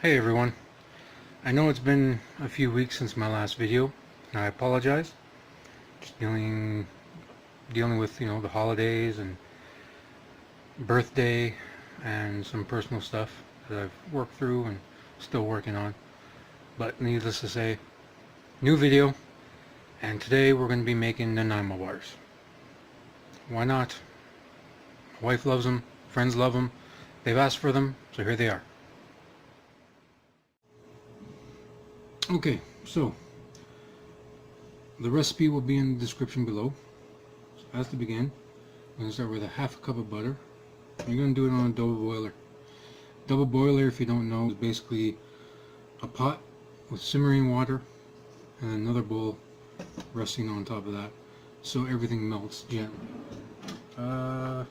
Hey everyone, I know it's been a few weeks since my last video, and I apologize. Just dealing with, the holidays and birthday and some personal stuff that I've worked through and still working on. But needless to say, new video, and today we're going to be making Nanaimo Bars. Why not? My wife loves them, friends love them, they've asked for them, so here they are. Okay, so the recipe will be in the description below. So as to begin, I'm going to start with a half a cup of butter. I'm going to do it on a double boiler. Double boiler, if you don't know, is basically a pot with simmering water and another bowl resting on top of that, so everything melts gently. I'm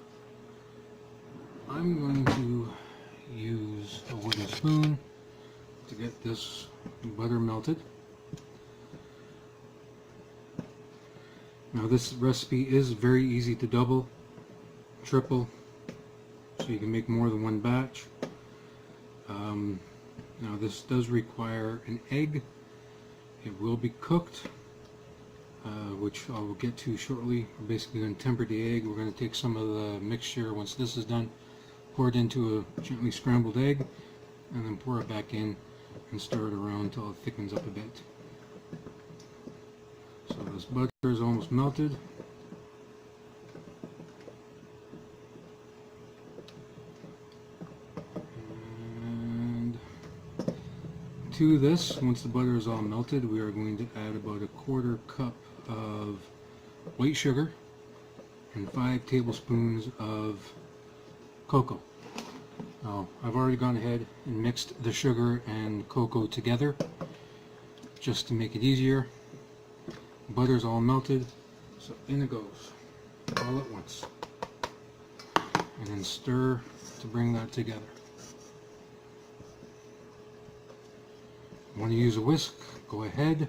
going to use a wooden spoon to get this butter melted. Now this recipe is very easy to double, triple, so you can make more than one batch. Now this does require an egg. It will be cooked, which I will get to shortly. We're basically going to temper the egg. We're going to take some of the mixture, once this is done, pour it into a gently scrambled egg, and then pour it back in and stir it around until it thickens up a bit. So this butter is almost melted. And to this, once the butter is all melted, we are going to add about a quarter cup of white sugar and 5 tablespoons of cocoa. Now, I've already gone ahead and mixed the sugar and cocoa together just to make it easier. Butter's all melted, so in it goes all at once, and then stir to bring that together. Want to use a whisk, go ahead.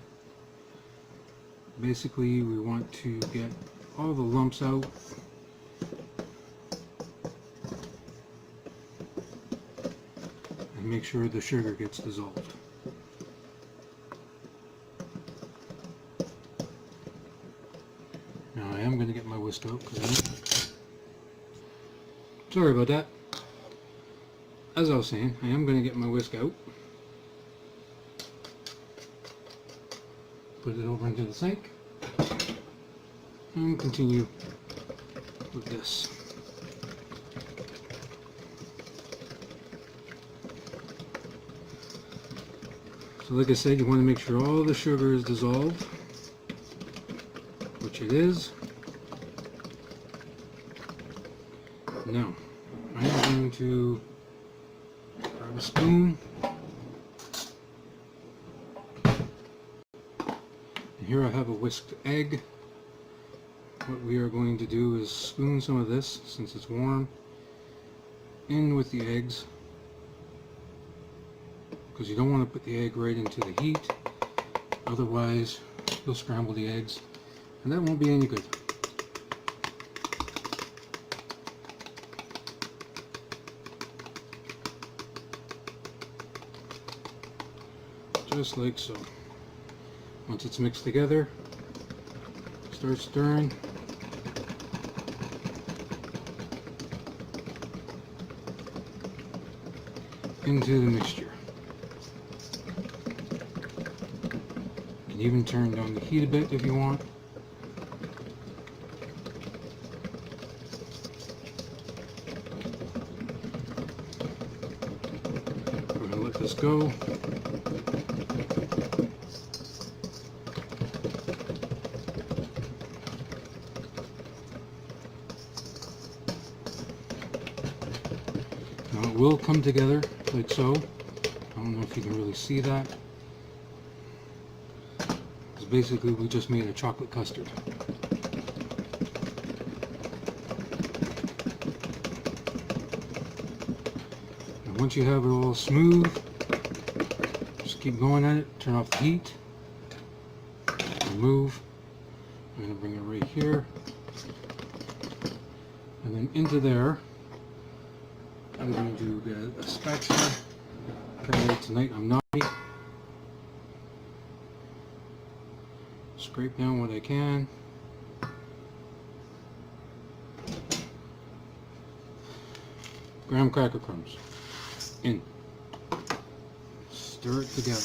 Basically, we want to get all the lumps out and make sure the sugar gets dissolved. Now I am going to get my whisk out because sorry about that. As I was saying, I am going to get my whisk out, put it over into the sink, and continue with this. So like I said, you want to make sure all the sugar is dissolved, which it is. Now, I am going to grab a spoon, and here I have a whisked egg. What we are going to do is spoon some of this, since it's warm, in with the eggs, because you don't want to put the egg right into the heat, otherwise you'll scramble the eggs and that won't be any good. Just like so. Once it's mixed together, start stirring. Into the mixture. You can even turn down the heat a bit if you want. We're going to let this go. Now it will come together like so. I don't know if you can really see that. Because basically we just made a chocolate custard. And once you have it all smooth, just keep going at it, turn off the heat, remove. I'm going to bring it right here. And then into there, I'm going to get a spatula Apparently tonight I'm naughty. Scrape down what I can. Graham cracker crumbs in. Stir it together.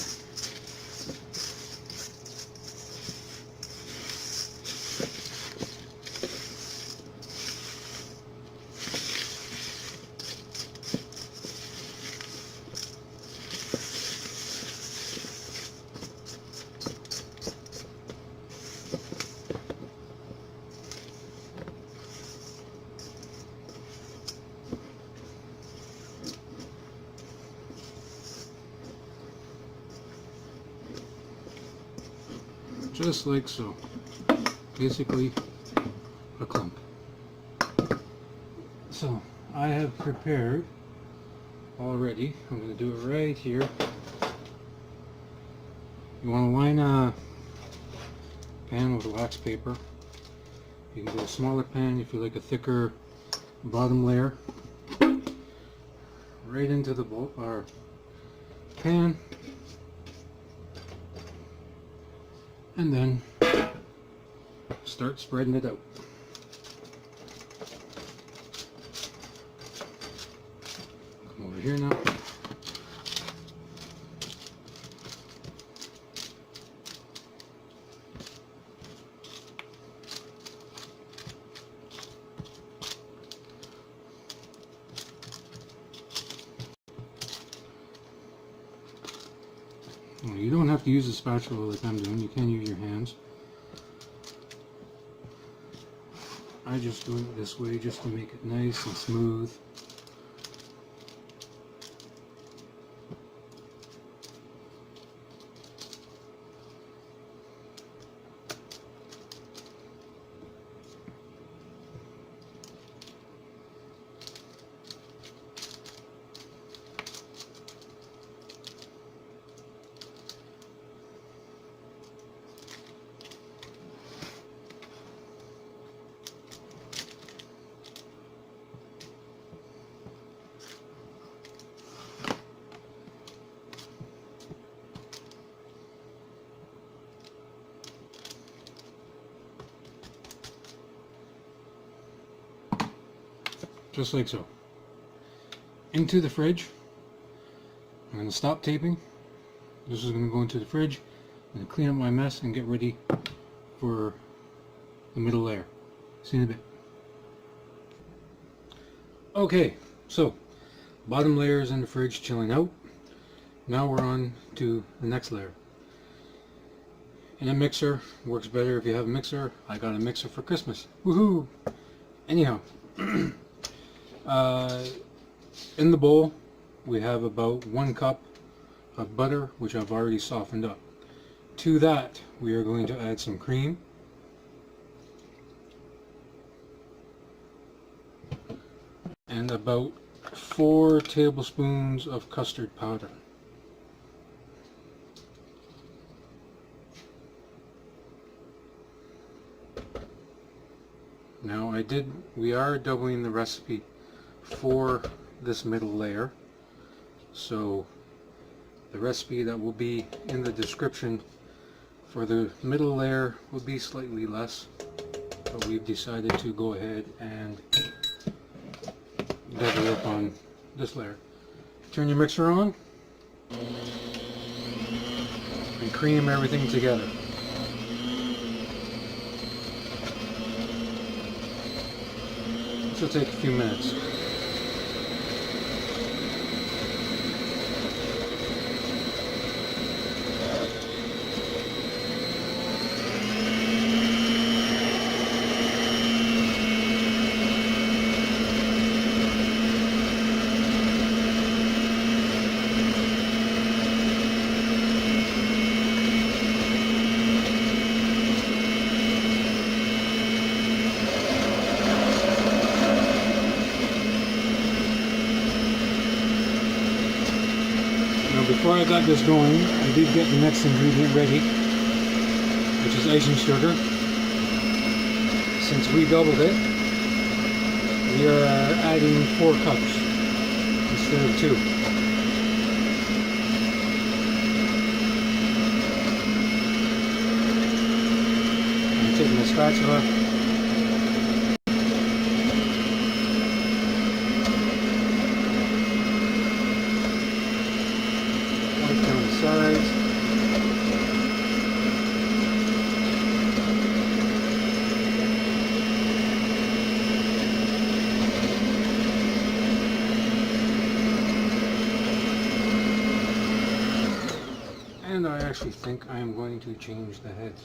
Just like so. Basically a clump. So I have prepared already. I'm going to do it right here. You want to line a pan with wax paper. You can get a smaller pan if you like a thicker bottom layer. Right into the bowl or pan. And then start spreading it out. Come over here now. You don't have to use a spatula like I'm doing, you can use your hands. I just do it this way just to make it nice and smooth. Just like so. Into the fridge. I'm going to stop taping. This is going to go into the fridge. I'm going to clean up my mess and get ready for the middle layer. See you in a bit. Okay, so bottom layer is in the fridge chilling out. Now we're on to the next layer. In a mixer, works better if you have a mixer. I got a mixer for Christmas. Woohoo! Anyhow. In the bowl we have about 1 cup of butter, which I've already softened up. To that we are going to add some cream, and about 4 tablespoons of custard powder. Now we are doubling the recipe for this middle layer, so the recipe that will be in the description for the middle layer will be slightly less, but we've decided to go ahead and double up on this layer. Turn your mixer on and cream everything together. This will take a few minutes. Before I got this going, I did get the next ingredient ready, which is icing sugar. Since we doubled it, we are adding 4 cups instead of 2. spatula. Wipe down the sides. And I actually think I am going to change the heads,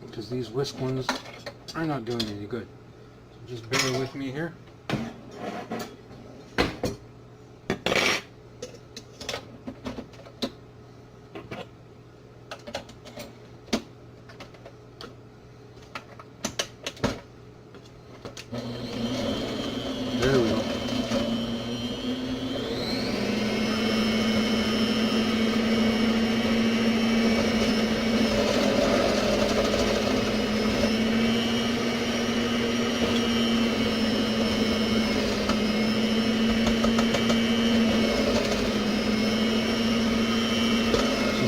because these whisk ones are not doing any good. So just bear with me here. There we go.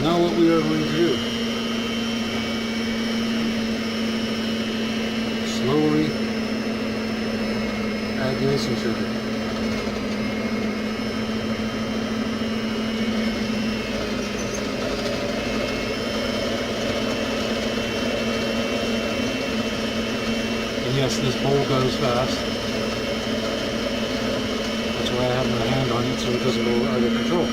Now what we are going to do, slowly add the icing sugar. And yes, this bowl goes fast. That's why I have my hand on it, so it doesn't go out of control.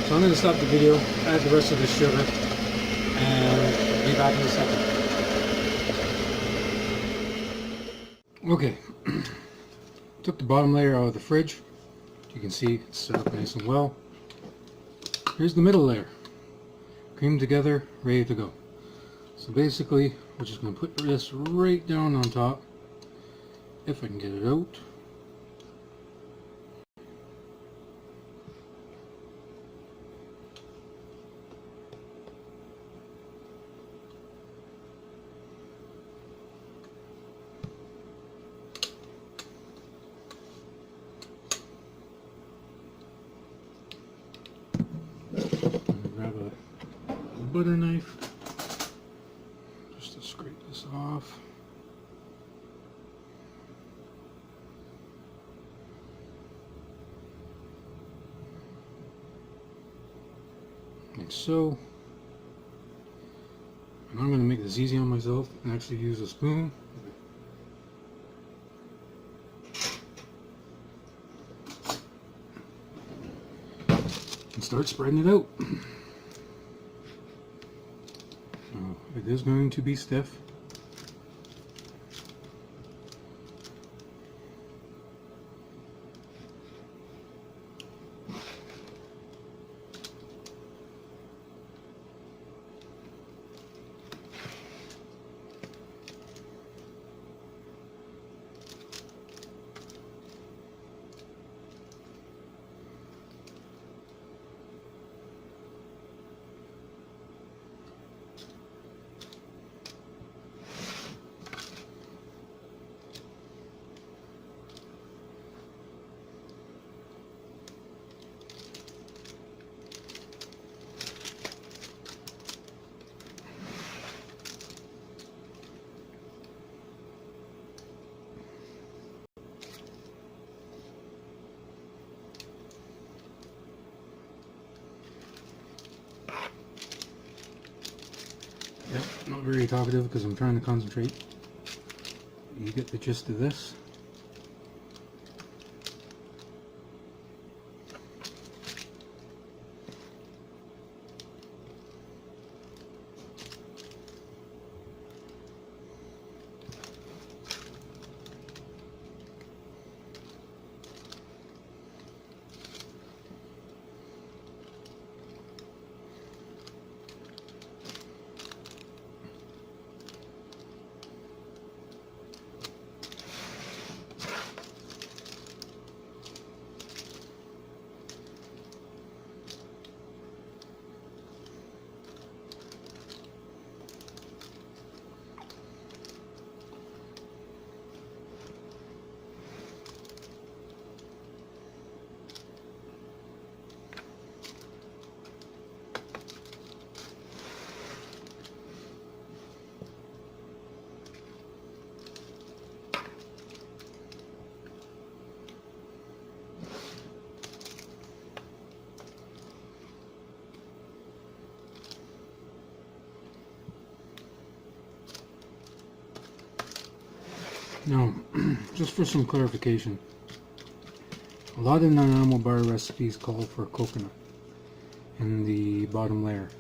So I'm going to stop the video, add the rest of the sugar, and be back in a second. Okay, took the bottom layer out of the fridge. You can see it's set up nice and well. Here's the middle layer, creamed together, ready to go. So basically, we're just going to put this right down on top, if I can get it out. Grab a butter knife just to scrape this off. Like so. And I'm going to make this easy on myself and actually use a spoon. And start spreading it out. Now, it is going to be stiff. Yep, not very talkative because I'm trying to concentrate. You get the gist of this. Now, just for some clarification, a lot of Nanaimo Bar recipes call for coconut in the bottom layer.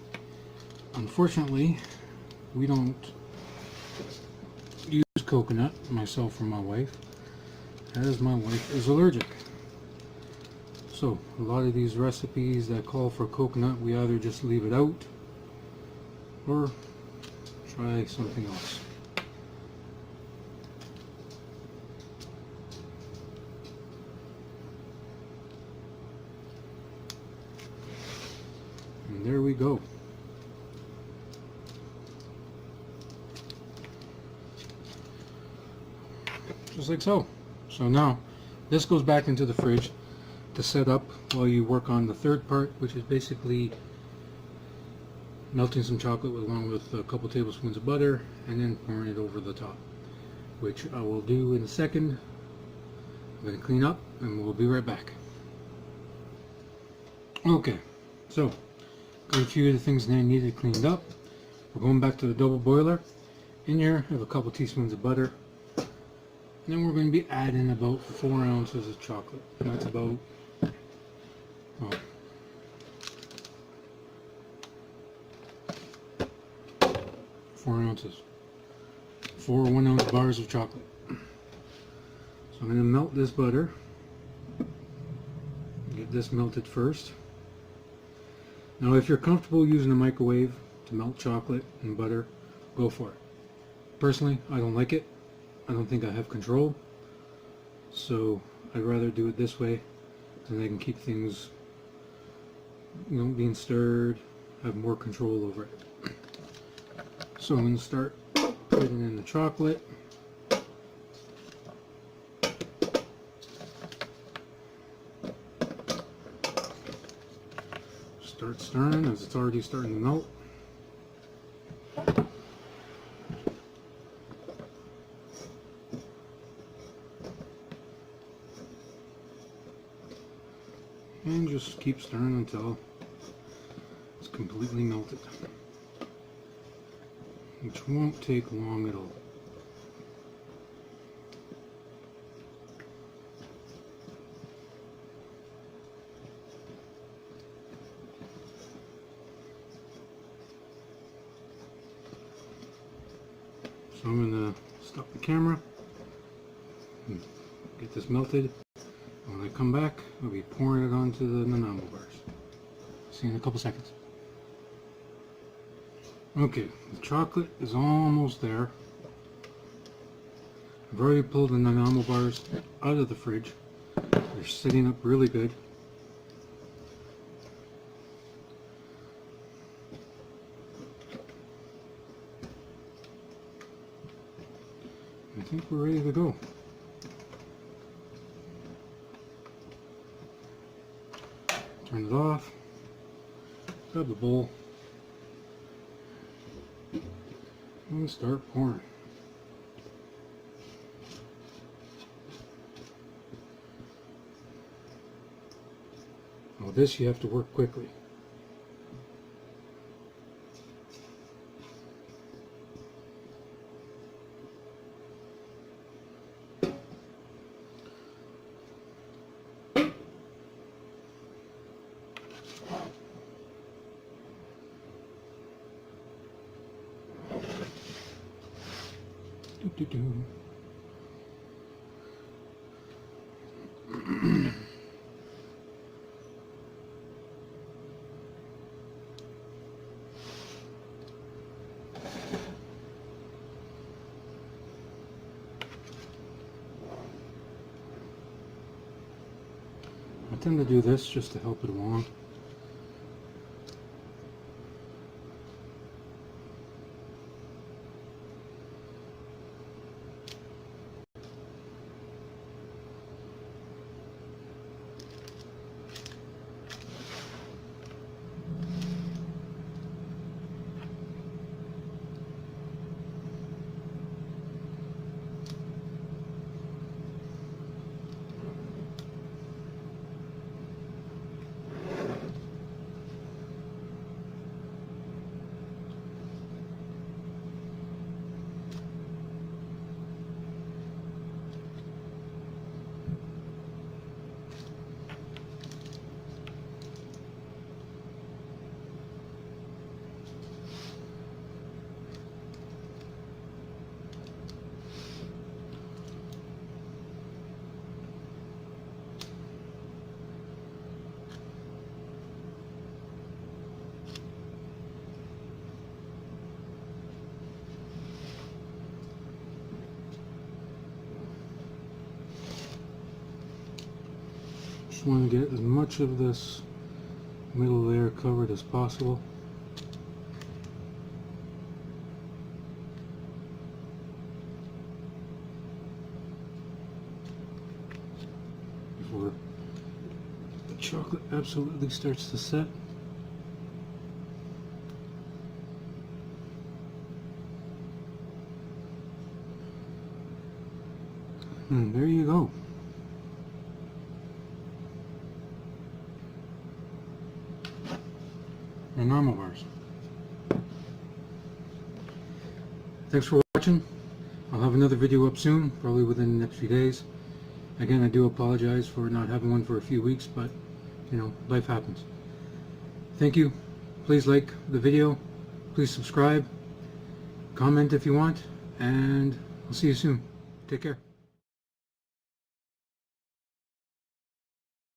Unfortunately, we don't use coconut, myself or my wife, as my wife is allergic. So, a lot of these recipes that call for coconut, we either just leave it out or try something else. And there we go. Just like so. So now, this goes back into the fridge to set up while you work on the third part, which is basically melting some chocolate along with a couple tablespoons of butter and then pouring it over the top, which I will do in a second. I'm going to clean up and we'll be right back. Okay, so got a few of the things that I needed cleaned up. We're going back to the double boiler. In here I have a couple teaspoons of butter, and then we're going to be adding about 4 ounces of chocolate. And that's about, well, 4 ounces. 4 1-ounce bars of chocolate. So I'm going to melt this butter. Get this melted first. Now, if you're comfortable using a microwave to melt chocolate and butter, go for it. Personally, I don't like it. I don't think I have control. So I'd rather do it this way, so I can keep things, you know, being stirred, have more control over it. So I'm going to start putting in the chocolate. Start stirring as it's already starting to melt. And just keep stirring until it's completely melted, which won't take long at all. So I'm going to stop the camera and get this melted. When I come back, I'll be pouring it onto the Nanaimo Bars. See you in a couple seconds. Okay, the chocolate is almost there. I've already pulled the Nanaimo Bars out of the fridge. They're sitting up really good. I think we're ready to go. Turn it off, grab the bowl, and start pouring. Now this you have to work quickly. I tend to do this just to help it along. Just want to get as much of this middle layer covered as possible. Before the chocolate absolutely starts to set. And there you go. Nanaimo Bars. Thanks for watching. I'll have another video up soon, probably within the next few days. Again, I do apologize for not having one for a few weeks, but you know, life happens. Thank you. Please like the video. Please subscribe. Comment if you want, and I'll see you soon. Take care.